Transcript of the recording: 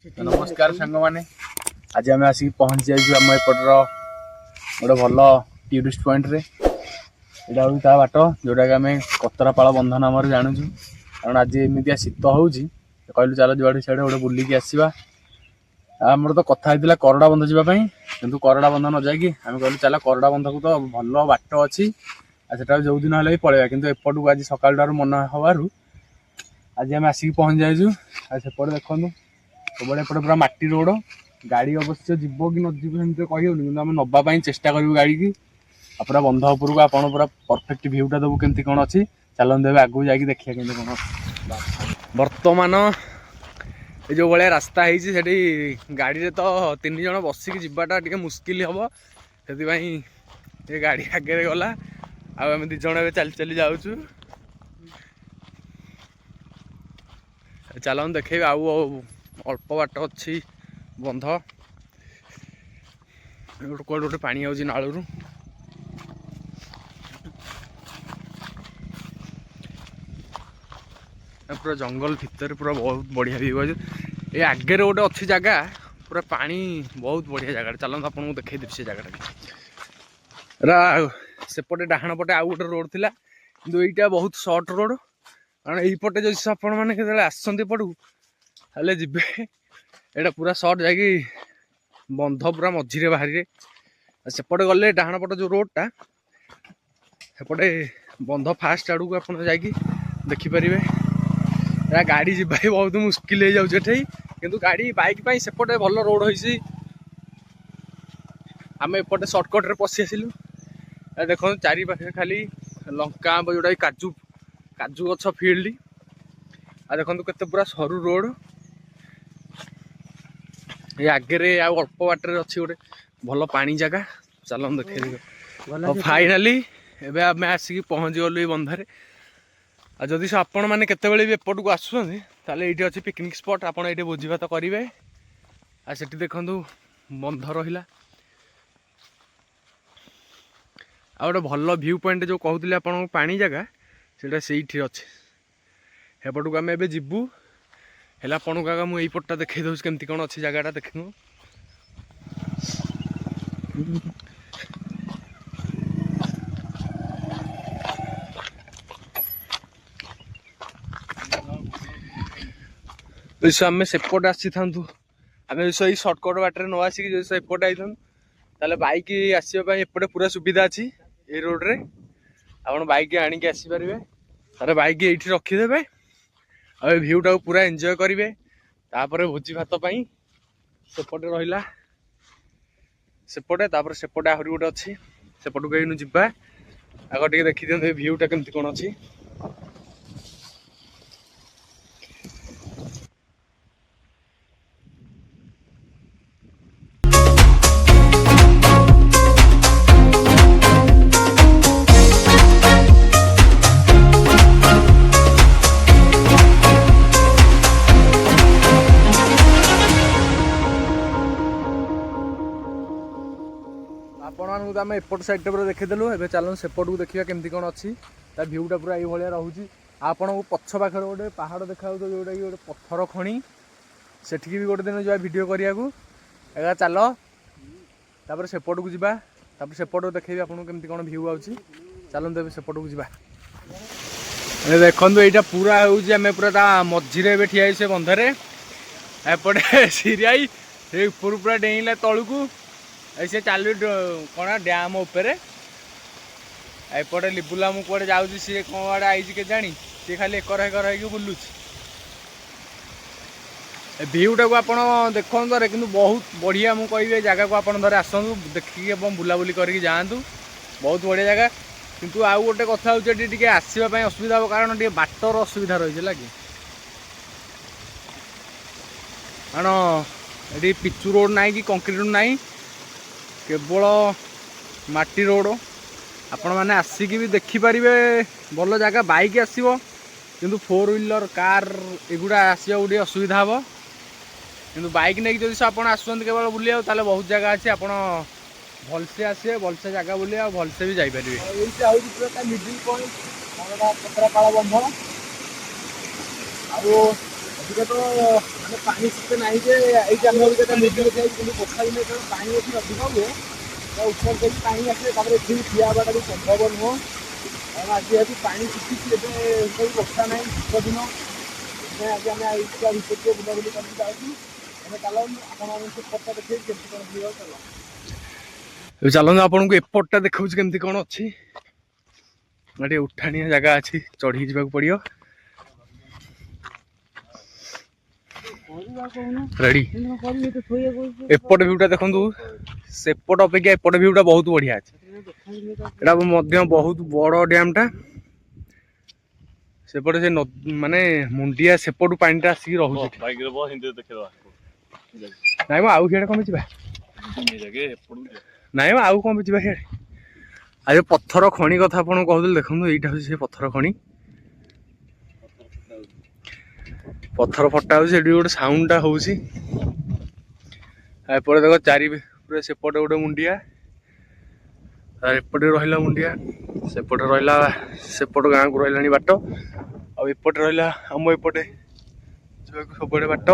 नमस्कार सांग मैंने आज आम आसिक पहुँची जाइए आम एपटर गोटे भल टूरिस्ट पॉइंट रे यहाँ हूँ ता बाट जोटा कि आम कतरापाल बंध नाम जानूँ कारण आज एमती शीत हो कहलु चल जुआड़ सियाड़े गोटे बुलिकी आसवा आमर तो कथा होता करड़ा बंध जावाई कि करड़ा बंध न जाकि आम कहलु चल करड़ा बंध को तो भल बाट अच्छी से जो दिन है पलैया कि एपटू आज सकाल मन हबार आज आम आसिक पहुँच जाइजु सेपटे देखूँ सब एपटे पूरा माटी रोड गाड़ी अवश्य जीव कि नजीब कहीहूँ कि आम नापी चेष्टा करूँ गाड़ी की पूरा बंध उपरको आप पूरा परफेक्ट भ्यूटा देव केमती कौन अच्छी चलते देवे आगू जाकि देखिए केमती कौन बर्तमान जो भाया रास्ता है गाड़ी तो 3 जन बसिक जावाटा टे मुस्किल हम से गाड़ी आगे गला आम 2 जन चली चली जाऊँ चल देखे अल्प बाट अच्छी बंध गोटे कौट गोटे पानी आउची नालू पूरा जंगल भितर पूरा बहुत बढ़िया व्यू है ये आगे गोटे अच्छी जगह पूरा पानी बहुत बढ़िया जगह चलते आपको देखी देवी से जगह सेपटे डाहाण पटे आउ गोटे रोड थिला कि यहीटा बहुत सर्ट रोड कारण यहीपटे जो आपण मैंने आसते पड़ू हेल्ले जी यहाँ पूरा सर्ट जाकि बंध पूरा मझीरे बाहरी सेपटे गले डाहाण पट जो रोडटा सेपटे बंध फास्ट आड़ को आप देखिपारे गाड़ी जी बहुत मुस्किल हो जाए किंतु गाड़ी बाइक सेपटे भल रोड होइसी आम एपटे सर्टकट रे पशि आसिलु देखो चारि पाखे खाली लंका आंब जोटा काजू काजू गछ फील्ड आ देखो केते पूरा सरू रोड ये आगे अल्प बाटर अच्छी गोटे भल पानी जगह चल देखे फाइनाली एबे आम आसिक पहुँच गलु बंधरे आ जदि से आपण मैंने केतबेले भी एपट को आसुछन्ति ताले एठी अछि पिकनिक स्पॉट आपण एठी भोजी भात करिवे आ सेठी देखंतु बंध रहिला आ गोटे भल व्यू पॉइंट जो कहूली आपण पानी जगह सेटा सेठी अछि एपट को आम एबे जिबू हेला आपण का मुझे यहीपटा देखई दउछ केमती कोन अछि जगहटा देखनु तो आम सेपटे आसी था आम सर्टकट बाटर न आसिक जो एपटे आई था बैक आसवाई एपटे पूरा सुविधा अच्छी ये रोड रे आप बैक आणिक आसीपारे तार बैक ये रखीदे आ भ्यूटा पूरा एंजॉय करेंगे तापर भोजी भात सेपटे रहा सेपटे सेपटे आहरी गोटे अच्छी सेपट को जी आग टे देखी दिखाते भ्यूटा केमती कौन अच्छी आपण आम एपट साइड पूरा देखीदेलु ए चलो सेपट को देखा केमती कौन अच्छी ता भ्यूटा पूरा ये रोचे आपन को पछ पाखे गोटे पहाड़ देखा जोटा कि गोटे पत्थर खणी सेठी भी गोटे दिन जा वीडियो करिया एगा चल तापर सेपट को जीवा तापर सेपट देखेबी आपन केमती कौन व्यू आउची चलते सेपट को जीवा देखो यहाँ पूरा होम पूरा मझीरे ठिया से बंधरे एपटे सीरियाई ऊपर पूरा डेला तलू को ऐसे चालू कौन डैम उपरे एपटे लिबुला मु कड़े जाऊँ सी कौन आड़े आई के जानी सी खाली एकर हेकर हो बुलूँ भ्यूटा को आप देखो कि बहुत बढ़िया मुझे कहे जगह को आप आसतु देखिए बुलाबुली करके जातु बहुत बढ़िया जगह किंतु आउ गोटे कथा टे आसवाई असुविधा हो कारण टे बाटर असुविधा रही है कि कारण ये पिचु रोड ना कि कंक्रीट रोड ना केवल माटी रोड आपण मैंने आसिक भी देखिपारे भल जगह बैक आसो किंतु 4 व्हीलर कार एगुड़ा आसवा गोटे असुविधा हम किंतु बैक नहीं जब से आपड़ आसुँच केवल बुले ताले बहुत जगह अच्छे आप भलसे आसे भलसे जगह बुले भलसे भी जापर मिडिल पॉइंट कतरापाल बंध ଅଧିକା ତ ମାନେ ପାଣି ସେତେ ନାହିଁ ଯେ ଏଇଠି ଆମେ ଗୋଟେ ମୁଭି ଦେଖିବା କିନ୍ତୁ ବର୍ଷା ଦିନେ ଯେତେବେଳେ ପାଣି ଏଠି ଅଧିକ ହୁଏ ତ ଉପରେ ଦେଇକି ପାଣି ଆସିଲେ ତାପରେ ଏଠି ଠିଆ ହେବାଟା ବି ସମ୍ଭବ ନୁହଁ କାରଣ ଆଜି ଯେହେତୁ ପାଣି ଶୁଖିଛି ଏବେ ସେଇ ବର୍ଷା ନାହିଁ ଶୀତ ଦିନ ସେଥିପାଇଁ ଆଜି ଆମେ ଏଇଠିକା ଭିତରେ ଟିକେ ବୁଲାବୁଲି କରିକି ଯାଉଛୁ। ଆମେ ଚାଲନ୍ତୁ ଆପଣମାନଙ୍କୁ ସେପଟଟା ଦେଖେଇବି କେମିତି କ'ଣ ଭିଉ ଚାଲ ଏବେ ଚାଲନ୍ତୁ ଆପଣଙ୍କୁ ଏପଟଟା ଦେଖାଉଛି କେମିତି କ'ଣ ଅଛି। ଗୋଟେ ଉଠାଣିଆ ଜାଗା ଅଛି ଚଢ଼ିକି ଯିବାକୁ ପଡ଼ିବ। ରେଡି ଏପଟ ଭିଉଟା ଦେଖନ୍ତୁ ସେପଟ ଅପେକ୍ଷା ଏପଟ ଭିଉଟା ବହୁତ ବଢିଆ ଅଛି। ଏଟା ମଧ୍ୟ ବହୁତ ବଡ ଡ୍ୟାମ ଟା ସେପଟେ ସେ ମାନେ ମୁଣ୍ଡିଆ ସେପଟୁ ପାଣିଟା ଆସିକି ରହୁଛି। ନାଇଁ ମ ଆଉ ସିଆଡେ କଣ ଯିବା ନାଇଁ ମ ଆଉ କଣ ଯିବା ସିଆଡେ। ଆଉ ଯୋଉ ପଥର ଖଣି କଥା ଆପଣଙ୍କୁ କହୁଥିଲି ଦେଖନ୍ତୁ ଏଇଟା ହଉଛି ସେ ପଥର ଖଣି। ପଥର ଫଟା ହଉଛି ସେଠି ଗୋଟେ ସାଉଣ୍ଡ ଟା ହଉଛି। ଏପଟେ ଦେଖ ଚାରି ପୁରା ସେପଟେ ଗୋଟେ ମୁଣ୍ଡିଆ ଏପଟେ ରହିଲା ମୁଣ୍ଡିଆ ସେପଟେ ରହିଲା ସେପଟ ଗାଁକୁ ରହିଲାଣି ବାଟ ଆଉ ଏପଟେ ରହିଲା ଆମ ଏପଟେ ଯିବାକୁ ସବୁଆଡେ ବାଟ।